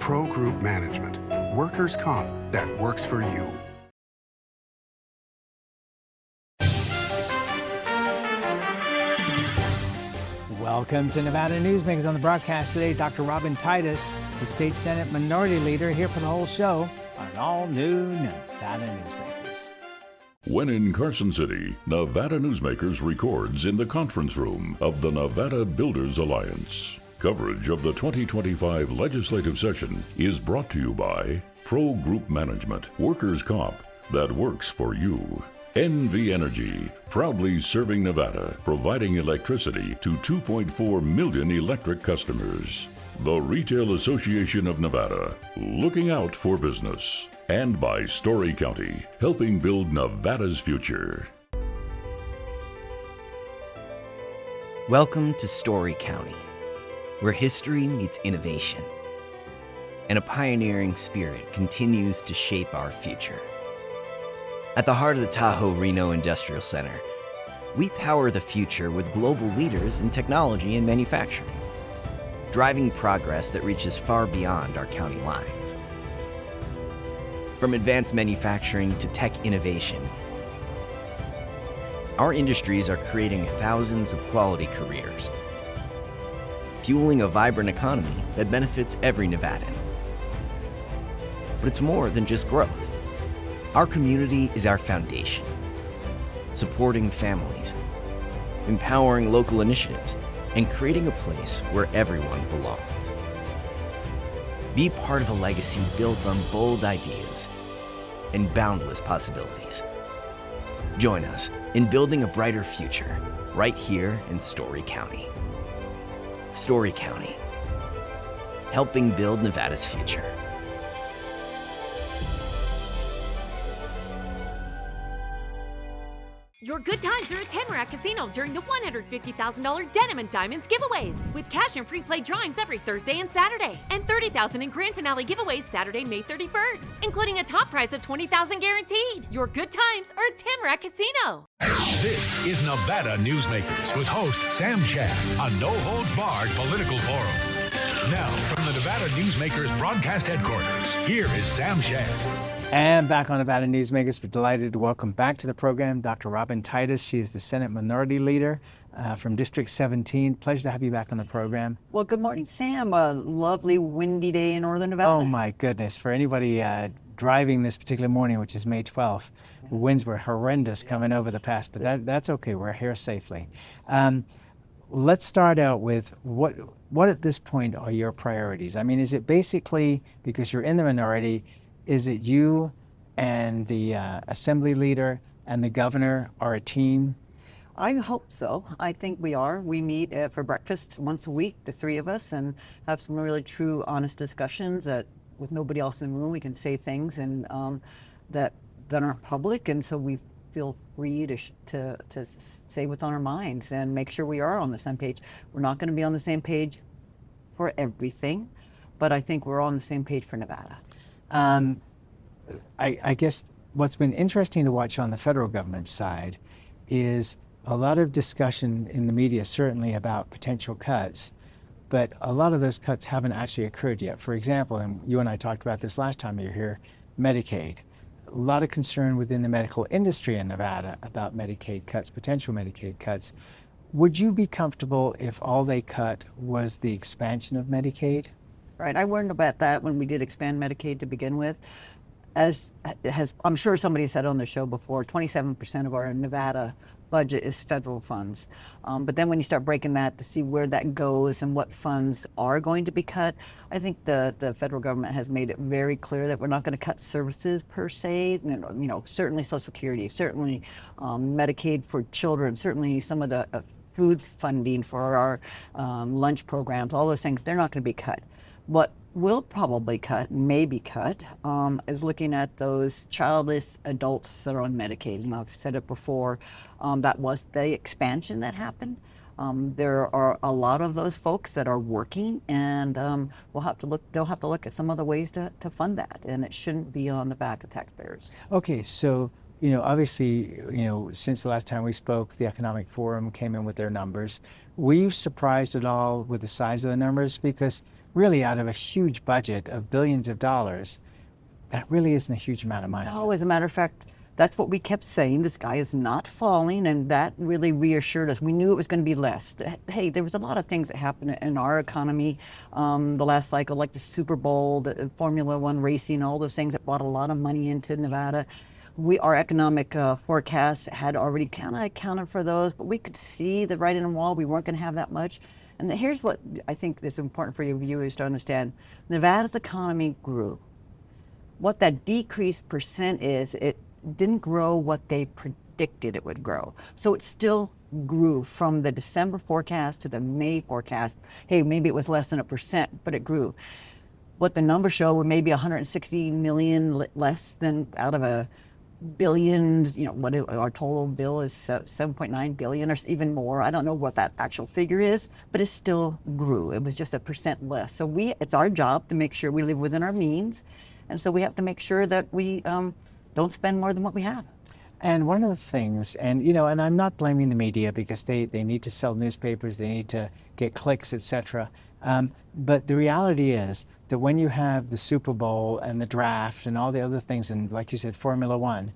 Pro Group Management, workers' comp that works for you. Welcome to Nevada Newsmakers. On the broadcast today, Dr. Robin Titus, the State Senate Minority Leader, here for the whole show on an all-new Nevada Newsmakers. When in Carson City, Nevada Newsmakers records in the conference room of the Nevada Builders Alliance. Coverage of the 2025 legislative session is brought to you by Pro Group Management, workers' comp that works for you. NV Energy, proudly serving Nevada, providing electricity to 2.4 million electric customers. The Retail Association of Nevada, looking out for business. And by Story County, helping build Nevada's future. Welcome to Story County, where history meets innovation, and a pioneering spirit continues to shape our future. At the heart of the Tahoe Reno Industrial Center, we power the future with global leaders in technology and manufacturing, driving progress that reaches far beyond our county lines. From advanced manufacturing to tech innovation, our industries are creating thousands of quality careers, fueling a vibrant economy that benefits every Nevadan. But it's more than just growth. Our community is our foundation, supporting families, empowering local initiatives, and creating a place where everyone belongs. Be part of a legacy built on bold ideas and boundless possibilities. Join us in building a brighter future right here in Story County. Story County, helping build Nevada's future. Your good times are at Tamarack Casino during the $150,000 Denim and Diamonds giveaways, with cash and free play drawings every Thursday and Saturday, and $30,000 in grand finale giveaways Saturday, May 31st, including a top prize of $20,000 guaranteed. Your good times are at Tamarack Casino. This is Nevada Newsmakers with host Sam Shad, a no-holds-barred political forum. Now, from the Nevada Newsmakers broadcast headquarters, here is Sam Shad. And back on Nevada Newsmakers, we're delighted to welcome back to the program Dr. Robin Titus. She is the Senate Minority Leader from District 17. Pleasure to have you back on the program. Well, good morning, Sam. A lovely windy day in northern Nevada. Oh my goodness. For anybody driving this particular morning, which is May 12th, the winds were horrendous coming over the pass, but that's okay. We're here safely. Let's start out with what at this point are your priorities? I mean, is it basically, because you're in the minority, is it you and the assembly leader and the governor are a team? I hope so. I think we are. We meet for breakfast once a week, the three of us, and have some really true, honest discussions that with nobody else in the room, we can say things and that aren't public, and so we feel free to say what's on our minds and make sure we are on the same page. We're not going to be on the same page for everything, but I think we're on the same page for Nevada. I guess what's been interesting to watch on the federal government side is a lot of discussion in the media, certainly about potential cuts, but a lot of those cuts haven't actually occurred yet. For example, and you and I talked about this last time you were here, Medicaid. A lot of concern within the medical industry in Nevada about Medicaid cuts, potential Medicaid cuts. Would you be comfortable if all they cut was the expansion of Medicaid? Right, I warned about that when we did expand Medicaid to begin with. As I'm sure somebody said on the show before, 27% of our Nevada budget is federal funds. But then when you start breaking that to see where that goes and what funds are going to be cut, I think the federal government has made it very clear that we're not going to cut services per se. Certainly Social Security, certainly Medicaid for children, certainly some of the food funding for our lunch programs, all those things, they're not going to be cut. What will probably cut, maybe cut, is looking at those childless adults that are on Medicaid. And I've said it before, that was the expansion that happened. There are a lot of those folks that are working, and they'll have to look at some other ways to fund that, and it shouldn't be on the back of taxpayers. Okay, so obviously, since the last time we spoke, the Economic Forum came in with their numbers. Were you surprised at all with the size of the numbers? Because really out of a huge budget of billions of dollars, that really isn't a huge amount of money. No, as a matter of fact, that's what we kept saying. The sky is not falling, and that really reassured us. We knew it was going to be less. Hey, there was a lot of things that happened in our economy the last cycle, like the Super Bowl, the Formula One racing, all those things that brought a lot of money into Nevada. Our economic forecasts had already kind of accounted for those, but we could see the writing on the wall. We weren't going to have that much. And here's what I think is important for your viewers to understand. Nevada's economy grew. What that decreased percent is, it didn't grow what they predicted it would grow. So it still grew from the December forecast to the May forecast. Hey, maybe it was less than 1%, but it grew. What the numbers show were maybe 160 million less than out of a billion, what our total bill is 7.9 billion or even more. I don't know what that actual figure is, but it still grew. It was just 1% less. So it's our job to make sure we live within our means. And so we have to make sure that we don't spend more than what we have. And one of the things, and I'm not blaming the media because they need to sell newspapers, they need to get clicks, etc. But the reality is that when you have the Super Bowl and the draft and all the other things, and like you said, Formula One,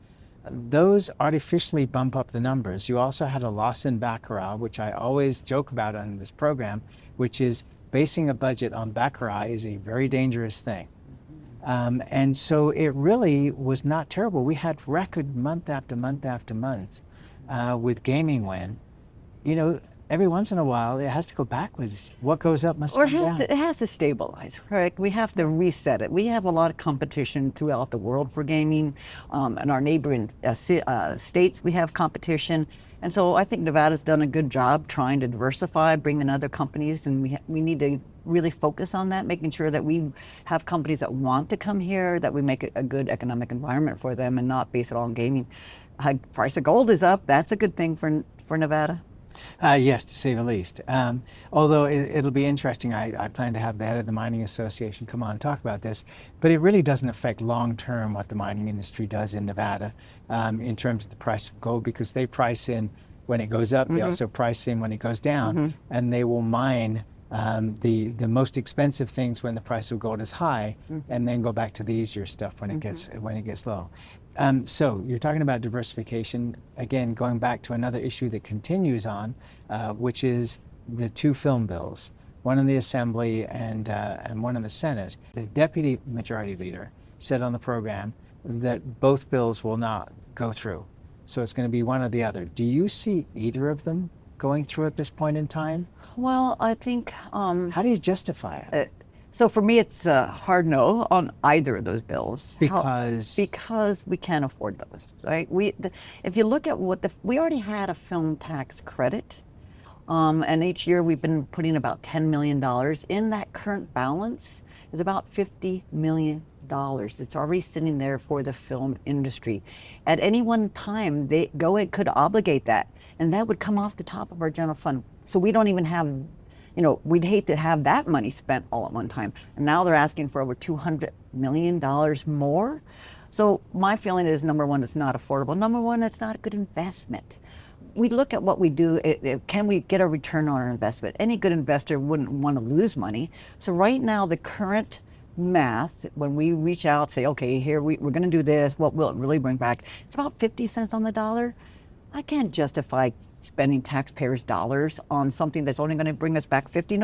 those artificially bump up the numbers. You also had a loss in baccarat, which I always joke about on this program, which is basing a budget on baccarat is a very dangerous thing. And so it really was not terrible. We had record month after month after month with gaming win. Every once in a while, it has to go backwards. What goes up must come down. It has to stabilize, right? We have to reset it. We have a lot of competition throughout the world for gaming. In our neighboring states, we have competition. And so I think Nevada's done a good job trying to diversify, bring in other companies, and we need to really focus on that, making sure that we have companies that want to come here, that we make a good economic environment for them and not base it all on gaming. Price of gold is up. That's a good thing for Nevada. Yes, to say the least. Although it'll be interesting, I plan to have the head of the Mining Association come on and talk about this, but it really doesn't affect long-term what the mining industry does in Nevada in terms of the price of gold, because they price in when it goes up, they also price in when it goes down, and they will mine the most expensive things when the price of gold is high, and then go back to the easier stuff when it gets low. So you're talking about diversification, again, going back to another issue that continues on, which is the two film bills, one in the Assembly and one in the Senate. The Deputy Majority Leader said on the program that both bills will not go through. So it's going to be one or the other. Do you see either of them going through at this point in time? Well, I think... How do you justify it? So for me, it's a hard no on either of those bills. Because? Because we can't afford those, right? If you look at we already had a film tax credit, and each year we've been putting about $10 million. In that current balance is about $50 million. It's already sitting there for the film industry. At any one time, could obligate that, and that would come off the top of our general fund. So we don't even have, we'd hate to have that money spent all at one time. And now they're asking for over $200 million more. So my feeling is, number one, it's not affordable. Number one, it's not a good investment. We look at what we do, can we get a return on our investment? Any good investor wouldn't want to lose money. So right now, the current math, when we reach out, say, okay, here we're going to do this, what will it really bring back? It's about 50 cents on the dollar. I can't justify spending taxpayers' dollars on something that's only going to bring us back 50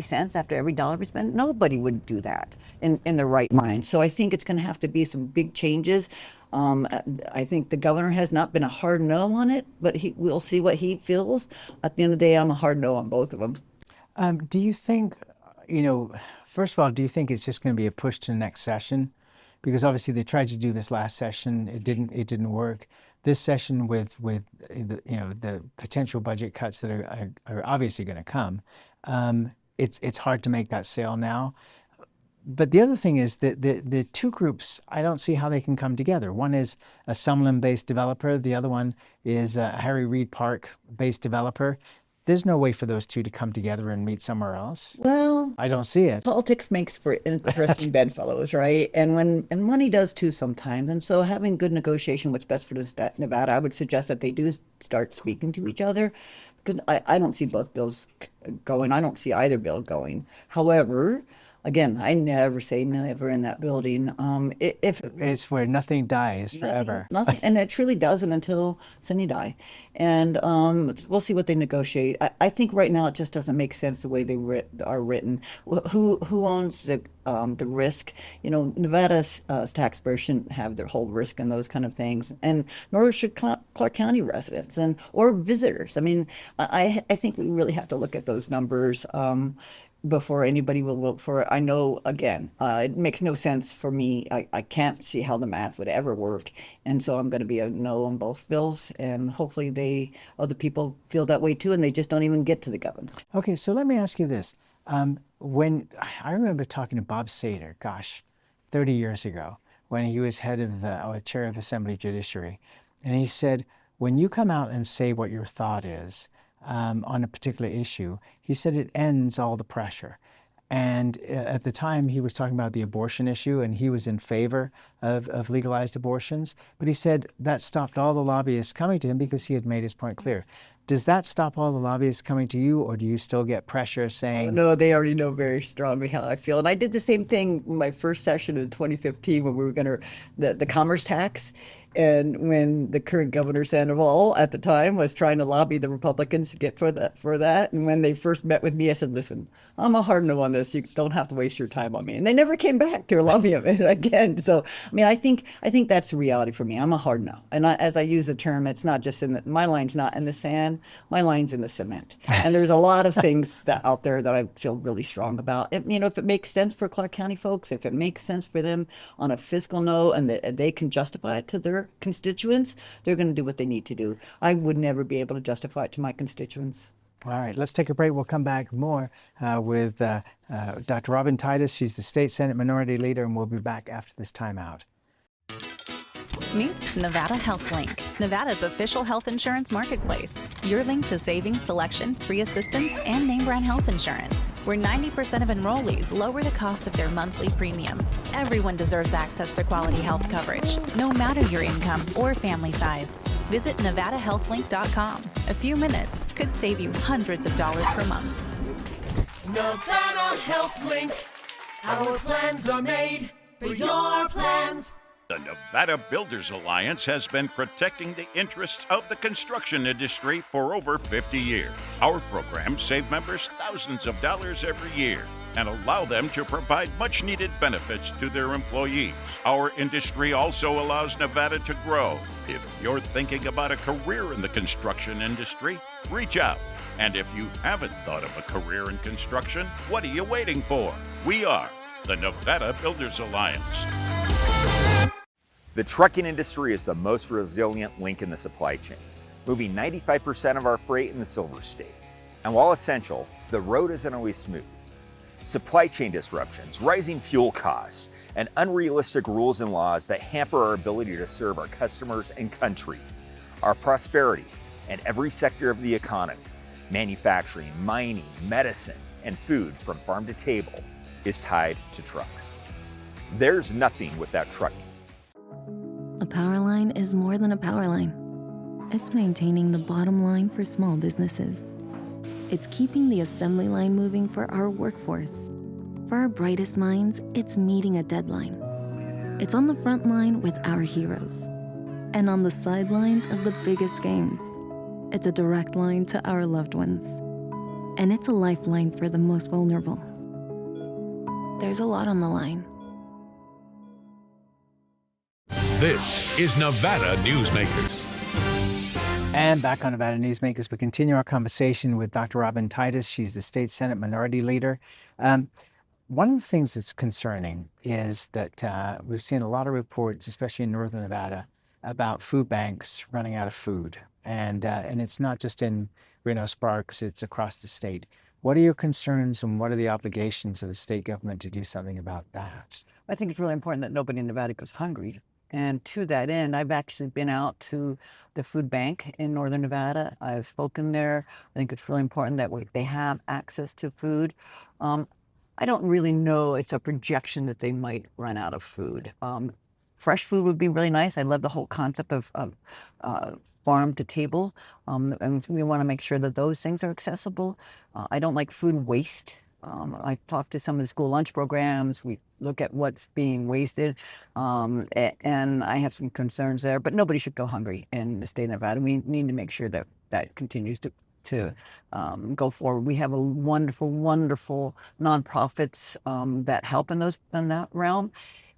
cents after every dollar we spend. Nobody would do that in their right mind. So I think it's going to have to be some big changes. I think the governor has not been a hard no on it, but we'll see what he feels. At the end of the day, I'm a hard no on both of them. Do you think, first of all, do you think it's just going to be a push to the next session? Because obviously they tried to do this last session, it didn't work. This session with the potential budget cuts that are obviously going to come, it's hard to make that sale now. But the other thing is that the two groups, I don't see how they can come together. One is a Summerlin-based developer. The other one is a Harry Reid Park-based developer. There's no way for those two to come together and meet somewhere else. Well, I don't see it. Politics makes for interesting bedfellows, right? And money does too sometimes. And so having good negotiation, what's best for Nevada, I would suggest that they do start speaking to each other. I don't see both bills going. I don't see either bill going. However, again, I never say never in that building. If It's where nothing dies forever. nothing, and it truly doesn't until Sunny die. And we'll see what they negotiate. I think right now it just doesn't make sense the way they are written. Who owns the risk? Nevada's taxpayers shouldn't have their whole risk in those kind of things, and nor should Clark County residents or visitors. I mean, I think we really have to look at those numbers. Before anybody will vote for it. I know, again, it makes no sense for me. I can't see how the math would ever work. And so I'm going to be a no on both bills. And hopefully other people feel that way too, and they just don't even get to the governor. Okay, so let me ask you this. When I remember talking to Bob Sater, 30 years ago, when he was head of the chair of Assembly Judiciary, and he said, when you come out and say what your thought is, on a particular issue, he said it ends all the pressure. And at the time, he was talking about the abortion issue, and he was in favor of legalized abortions. But he said that stopped all the lobbyists coming to him because he had made his point clear. Does that stop all the lobbyists coming to you, or do you still get pressure saying... No, they already know very strongly how I feel. And I did the same thing in my first session in 2015 when we were going to, the commerce tax. And when the current governor, Sandoval, at the time, was trying to lobby the Republicans to get for that. And when they first met with me, I said, listen, I'm a hard no on this. You don't have to waste your time on me. And they never came back to lobby him again. So, I mean, I think that's the reality for me. I'm a hard no. And as I use the term, it's not just my line's not in the sand. My line's in the cement. And there's a lot of things out there that I feel really strong about. If it makes sense for Clark County folks, if it makes sense for them on a fiscal note and that they can justify it to their constituents, they're going to do what they need to do. I would never be able to justify it to my constituents. All right, let's take a break. We'll come back more with Dr. Robin Titus. She's the State Senate Minority Leader, and we'll be back after this timeout. Meet Nevada Health Link, Nevada's official health insurance marketplace. Your link to savings, selection, free assistance, and name brand health insurance, where 90% of enrollees lower the cost of their monthly premium. Everyone deserves access to quality health coverage, no matter your income or family size. Visit NevadaHealthLink.com. A few minutes could save you hundreds of dollars per month. Nevada Health Link. Our plans are made for your plans. The Nevada Builders Alliance has been protecting the interests of the construction industry for over 50 years. Our programs save members thousands of dollars every year and allow them to provide much-needed benefits to their employees. Our industry also allows Nevada to grow. If you're thinking about a career in the construction industry, reach out. And if you haven't thought of a career in construction, what are you waiting for? We are the Nevada Builders Alliance. The trucking industry is the most resilient link in the supply chain, moving 95% of our freight in the Silver State. And while essential, the road isn't always smooth. Supply chain disruptions, rising fuel costs, and unrealistic rules and laws that hamper our ability to serve our customers and country. Our prosperity and every sector of the economy, manufacturing, mining, medicine, and food from farm to table, is tied to trucks. There's nothing without trucking. A power line is more than a power line. It's maintaining the bottom line for small businesses. It's keeping the assembly line moving for our workforce. For our brightest minds, it's meeting a deadline. It's on the front line with our heroes. And on the sidelines of the biggest games. It's a direct line to our loved ones. And it's a lifeline for the most vulnerable. There's a lot on the line. This is Nevada Newsmakers. And back on Nevada Newsmakers, we continue our conversation with Dr. Robin Titus. She's the State Senate Minority Leader. One of the things that's concerning is that we've seen a lot of reports, especially in Northern Nevada, about food banks running out of food. And it's not just in Reno Sparks, it's across the state. What are your concerns and what are the obligations of the state government to do something about that? I think it's really important that nobody in Nevada goes hungry. And to that end, I've actually been out to the food bank in Northern Nevada. I've spoken there. I think it's really important that they have access to food. I don't really know. It's a projection that they might run out of food. fresh food would be really nice. I love the whole concept of farm to table, and we want to make sure that those things are accessible. I don't like food waste. I talked to some of the school lunch programs. We look at what's being wasted, and I have some concerns there. But nobody should go hungry in the state of Nevada. We need to make sure that that continues to go forward. We have a wonderful nonprofits that help in that realm,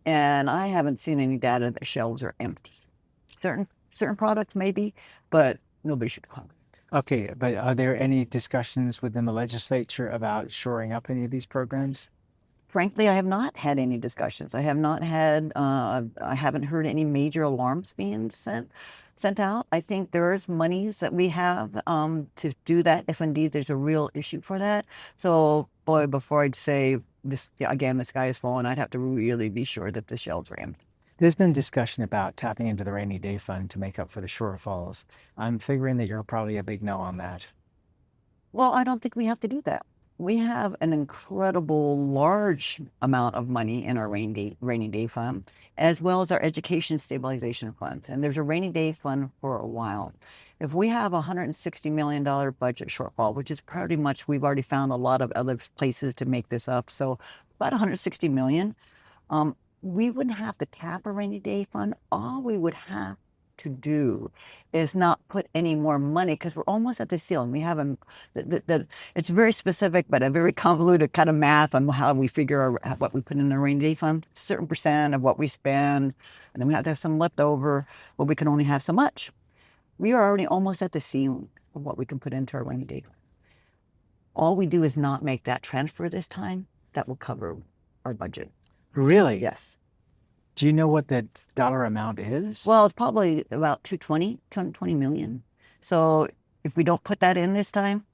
and I haven't seen any data that shelves are empty. Certain products maybe, but nobody should go hungry. Okay, but are there any discussions within the legislature about shoring up any of these programs? Frankly, I have not had any discussions. I have not had. I haven't heard any major alarms being sent out. I think there is monies that we have to do that if indeed there's a real issue for that. So, boy, before I'd say this again, the sky is falling, I'd have to really be sure that the shelves are empty. There's been discussion about tapping into the rainy day fund to make up for the shortfalls. I'm figuring that you're probably a big no on that. Well, I don't think we have to do that. We have an incredible large amount of money in our rainy day fund, as well as our education stabilization fund. And there's a rainy day fund for a while. If we have a $160 million budget shortfall, which is pretty much, we've already found a lot of other places to make this up. So about $160 million. We wouldn't have to tap a rainy day fund. All we would have to do is not put any more money, because we're almost at the ceiling. We have it's very specific, but a very convoluted kind of math on how we figure what we put in the rainy day fund. A certain percent of what we spend, and then we have to have some left over, but we can only have so much. We are already almost at the ceiling of what we can put into our rainy day fund. All we do is not make that transfer this time. That will cover our budget. Really? Yes. Do you know what the dollar amount is? Well, it's probably about 20 million. So if we don't put that in this time,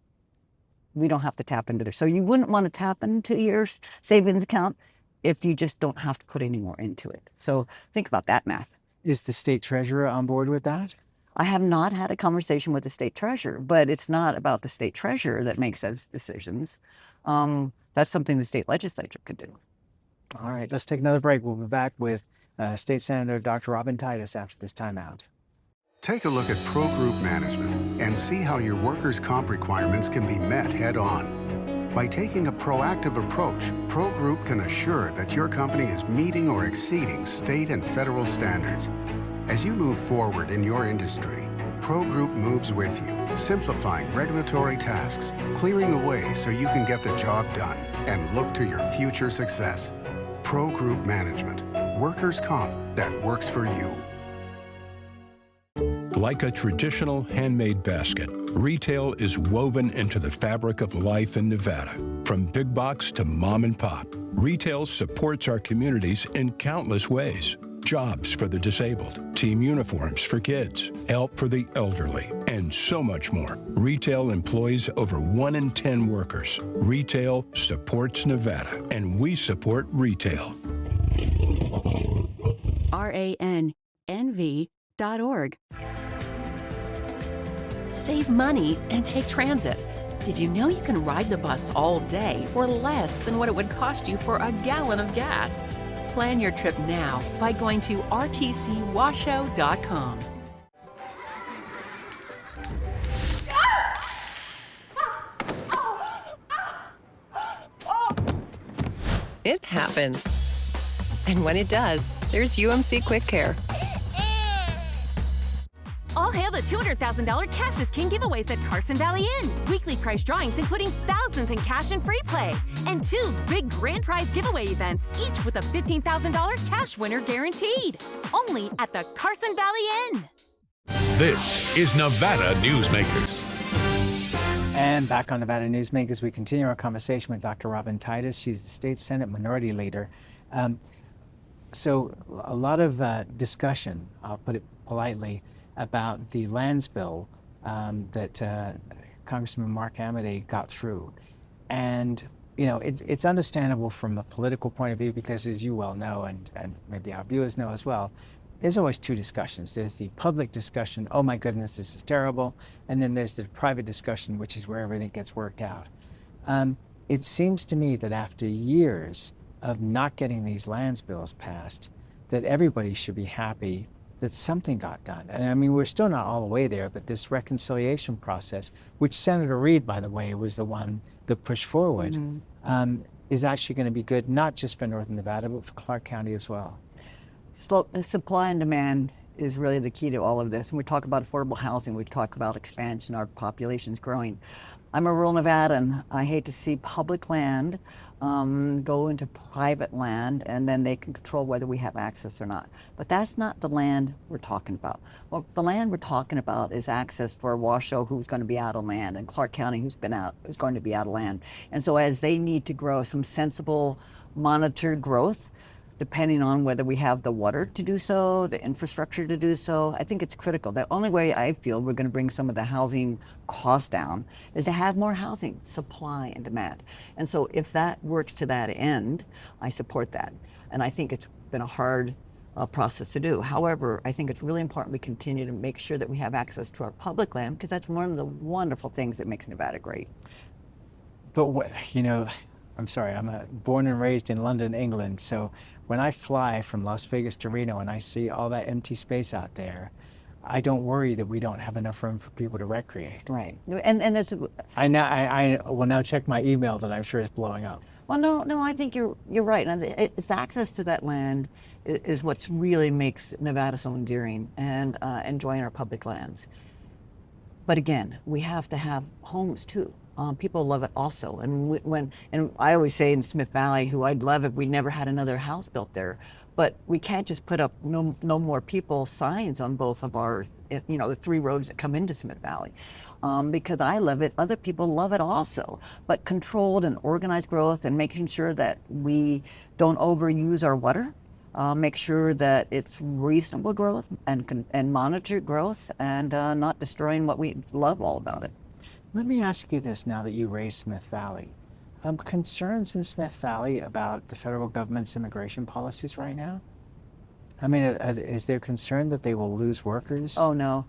we don't have to tap into it. So you wouldn't want to tap into your savings account if you just don't have to put any more into it. So think about that math. Is the state treasurer on board with that? I have not had a conversation with the state treasurer, but it's not about the state treasurer that makes those decisions. That's something the state legislature could do. All right, let's take another break. We'll be back with State Senator Dr. Robin Titus after this timeout. Take a look at Pro Group Management and see how your workers' comp requirements can be met head-on. By taking a proactive approach, Pro Group can assure that your company is meeting or exceeding state and federal standards. As you move forward in your industry, Pro Group moves with you, simplifying regulatory tasks, clearing the way so you can get the job done and look to your future success. Pro Group Management, workers' comp that works for you. Like a traditional handmade basket, retail is woven into the fabric of life in Nevada. From big box to mom and pop, retail supports our communities in countless ways. Jobs for the disabled, team uniforms for kids, help for the elderly, and so much more. Retail employs over 1 in 10 workers. Retail supports Nevada, and we support retail. RANNV.org. Save money and take transit. Did you know you can ride the bus all day for less than what it would cost you for a gallon of gas? Plan your trip now by going to rtcwashoe.com. It happens. And when it does, there's UMC Quick Care. All hail the $200,000 Cash is King giveaways at Carson Valley Inn. Weekly prize drawings including thousands in cash and free play. And 2 big grand prize giveaway events, each with a $15,000 cash winner guaranteed. Only at the Carson Valley Inn. This is Nevada Newsmakers. And back on Nevada Newsmakers, we continue our conversation with Dr. Robin Titus. She's the State Senate Minority Leader. So a lot of discussion, I'll put it politely, about the lands bill that Congressman Mark Amodei got through. And, you know, it's understandable from a political point of view because, as you well know, and maybe our viewers know as well, there's always 2 discussions. There's the public discussion, oh my goodness, this is terrible. And then there's the private discussion, which is where everything gets worked out. It seems to me that after years of not getting these lands bills passed, that everybody should be happy that something got done. And I mean, we're still not all the way there, but this reconciliation process, which Senator Reid, by the way, was the one that pushed forward, is actually going to be good, not just for Northern Nevada, but for Clark County as well. Supply and demand is really the key to all of this. When we talk about affordable housing, we talk about expansion, our population's growing. I'm a rural Nevadan. I hate to see public land go into private land, and then they can control whether we have access or not. But that's not the land we're talking about. Well, the land we're talking about is access for Washoe, who's going to be out of land, and Clark County, who's going to be out of land. And so as they need to grow, some sensible monitored growth, depending on whether we have the water to do so, the infrastructure to do so. I think it's critical. The only way I feel we're going to bring some of the housing costs down is to have more housing, supply and demand. And so if that works to that end, I support that. And I think it's been a hard process to do. However, I think it's really important we continue to make sure that we have access to our public land, because that's one of the wonderful things that makes Nevada great. But, you know, I'm sorry, I'm born and raised in London, England, so when I fly from Las Vegas to Reno and I see all that empty space out there, I don't worry that we don't have enough room for people to recreate. Right, and there's I will now check my email that I'm sure is blowing up. Well, no, I think you're right. And it's access to that land is what really makes Nevada so endearing, and enjoying our public lands. But again, we have to have homes too. People love it also. And and I always say in Smith Valley, who I'd love if we never had another house built there, but we can't just put up no more people signs on both of our, the 3 roads that come into Smith Valley. Because I love it, other people love it also. But controlled and organized growth, and making sure that we don't overuse our water, make sure that it's reasonable growth and monitored growth, and not destroying what we love all about it. Let me ask you this now that you raised Smith Valley. Concerns in Smith Valley about the federal government's immigration policies right now? I mean, is there concern that they will lose workers? Oh, no.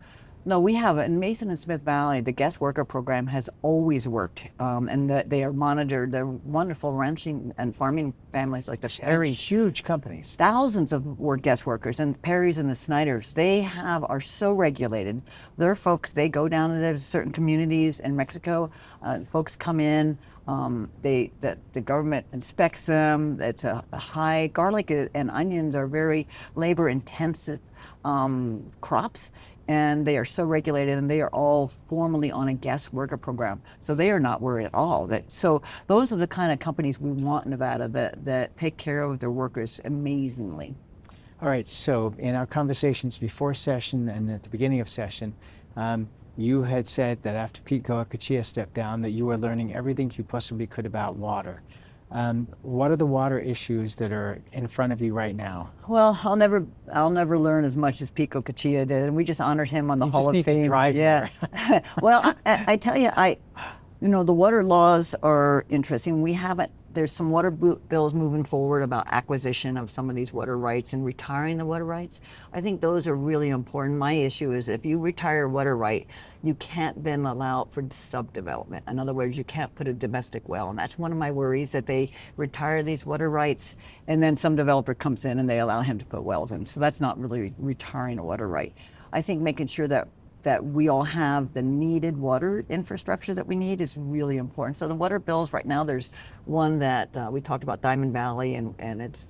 No, we have it. In Mason and Smith Valley, the guest worker program has always worked, and that they are monitored. They're wonderful ranching and farming families like the Perrys. Huge companies. Thousands of guest workers, and Perrys and the Snyders, are so regulated. Their folks, they go down to certain communities in Mexico. Folks come in. The government inspects them. It's a high, garlic and onions are very labor intensive crops. And they are so regulated, and they are all formally on a guest worker program. So they are not worried at all. So those are the kind of companies we want in Nevada that take care of their workers amazingly. All right, so in our conversations before session and at the beginning of session, you had said that after Pete Goa-Kachia stepped down that you were learning everything you possibly could about water. What are the water issues that are in front of you right now? Well, I'll never learn as much as Pete Goa-Kachia did, and we just honored him on the Hall of Fame. You just need to drive more. Well, I tell you, the water laws are interesting. There's some water bills moving forward about acquisition of some of these water rights and retiring the water rights. I think those are really important. My issue is if you retire a water right, you can't then allow for subdevelopment. In other words, you can't put a domestic well. And that's one of my worries, that they retire these water rights and then some developer comes in and they allow him to put wells in. So that's not really retiring a water right. I think making sure that we all have the needed water infrastructure that we need is really important. So the water bills right now, there's one that we talked about, Diamond Valley, and it's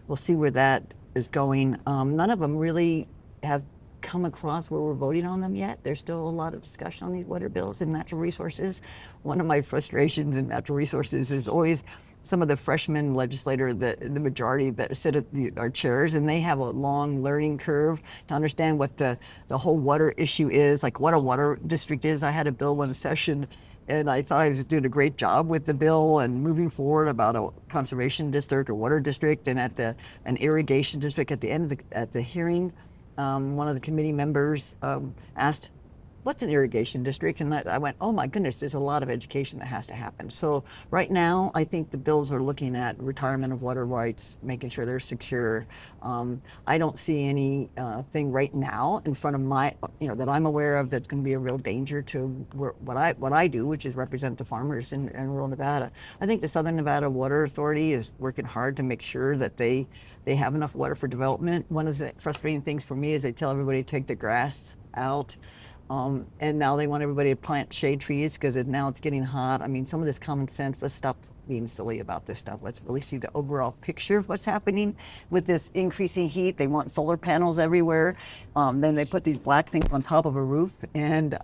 we'll see where that is going. None of them really have come across where we're voting on them yet. There's still a lot of discussion on these water bills and natural resources. One of my frustrations in natural resources is always some of the freshman legislators, the majority that sit at our chairs, and they have a long learning curve to understand what the whole water issue is, like what a water district is. I had a bill one session, and I thought I was doing a great job with the bill and moving forward about a conservation district or water district, and at an irrigation district. At the end of at the hearing, one of the committee members asked what's an irrigation district? And I went, oh my goodness, there's a lot of education that has to happen. So right now, I think the bills are looking at retirement of water rights, making sure they're secure. I don't see any thing right now in front of my, that I'm aware of that's going to be a real danger to what I do, which is represent the farmers in rural Nevada. I think the Southern Nevada Water Authority is working hard to make sure that they have enough water for development. One of the frustrating things for me is they tell everybody to take the grass out. And now they want everybody to plant shade trees because now it's getting hot. I mean, some of this common sense, let's stop being silly about this stuff. Let's really see the overall picture of what's happening with this increasing heat. They want solar panels everywhere. Then they put these black things on top of a roof, and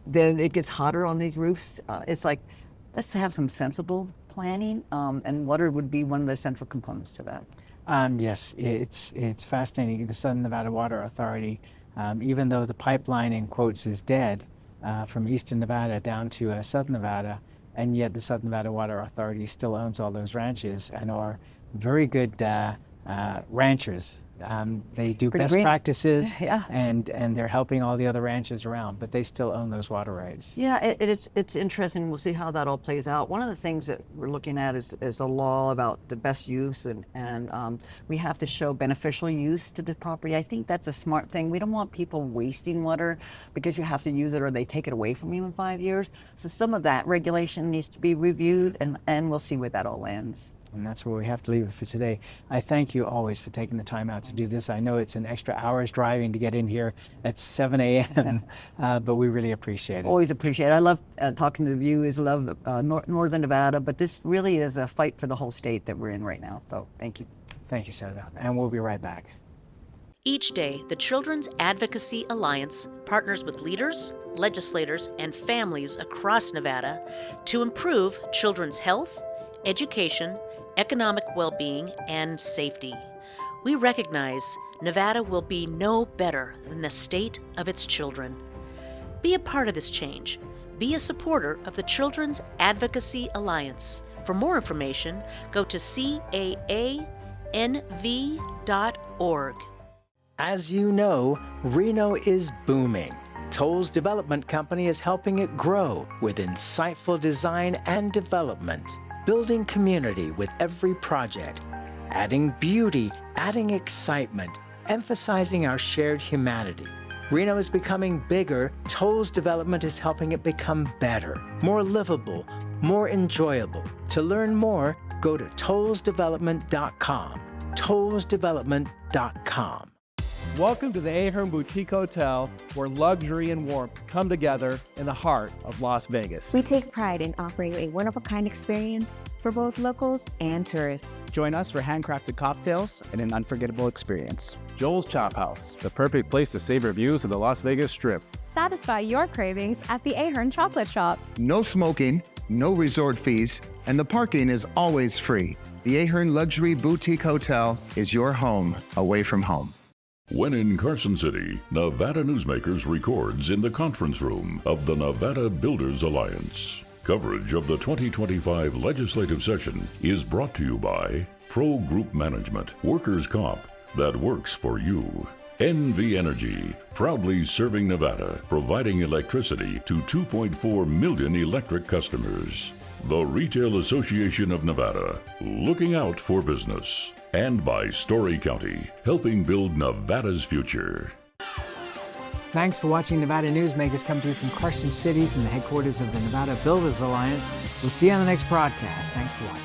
then it gets hotter on these roofs. It's like, let's have some sensible planning, and water would be one of the central components to that. Yes, it's fascinating. The Southern Nevada Water Authority, even though the pipeline in quotes is dead from eastern Nevada down to southern Nevada, and yet the Southern Nevada Water Authority still owns all those ranches and are very good ranchers. They do best practices, yeah. and they're helping all the other ranches around, but they still own those water rights. Yeah, it's interesting. We'll see how that all plays out. One of the things that we're looking at is a law about the best use, and we have to show beneficial use to the property. I think that's a smart thing. We don't want people wasting water because you have to use it or they take it away from you in 5 years. So some of that regulation needs to be reviewed, and we'll see where that all lands. And that's where we have to leave it for today. I thank you always for taking the time out to do this. I know it's an extra hour's driving to get in here at 7 a.m., but we really appreciate it. Always appreciate it. I love talking to the viewers, love Northern Nevada, but this really is a fight for the whole state that we're in right now. So thank you. Thank you, Senator. And we'll be right back. Each day, the Children's Advocacy Alliance partners with leaders, legislators, and families across Nevada to improve children's health, education, economic well-being, and safety. We recognize Nevada will be no better than the state of its children. Be a part of this change. Be a supporter of the Children's Advocacy Alliance. For more information, go to caanv.org. As you know, Reno is booming. Toll's development company is helping it grow with insightful design and development, building community with every project, adding beauty, adding excitement, emphasizing our shared humanity. Reno is becoming bigger. Toll's development is helping it become better, more livable, more enjoyable. To learn more, go to tollsdevelopment.com. tollsdevelopment.com. Welcome to the Ahern Boutique Hotel, where luxury and warmth come together in the heart of Las Vegas. We take pride in offering a one-of-a-kind experience for both locals and tourists. Join us for handcrafted cocktails and an unforgettable experience. Joel's Chop House, the perfect place to savor views of the Las Vegas Strip. Satisfy your cravings at the Ahern Chocolate Shop. No smoking, no resort fees, and the parking is always free. The Ahern Luxury Boutique Hotel is your home away from home. When in Carson City, Nevada Newsmakers records in the conference room of the Nevada Builders Alliance. Coverage of the 2025 legislative session is brought to you by Pro Group Management, Workers' Comp that works for you. NV Energy, proudly serving Nevada, providing electricity to 2.4 million electric customers. The Retail Association of Nevada, looking out for business. And by Story County, helping build Nevada's future. Thanks for watching Nevada Newsmakers come to you from Carson City, from the headquarters of the Nevada Builders Alliance. We'll see you on the next broadcast. Thanks for watching.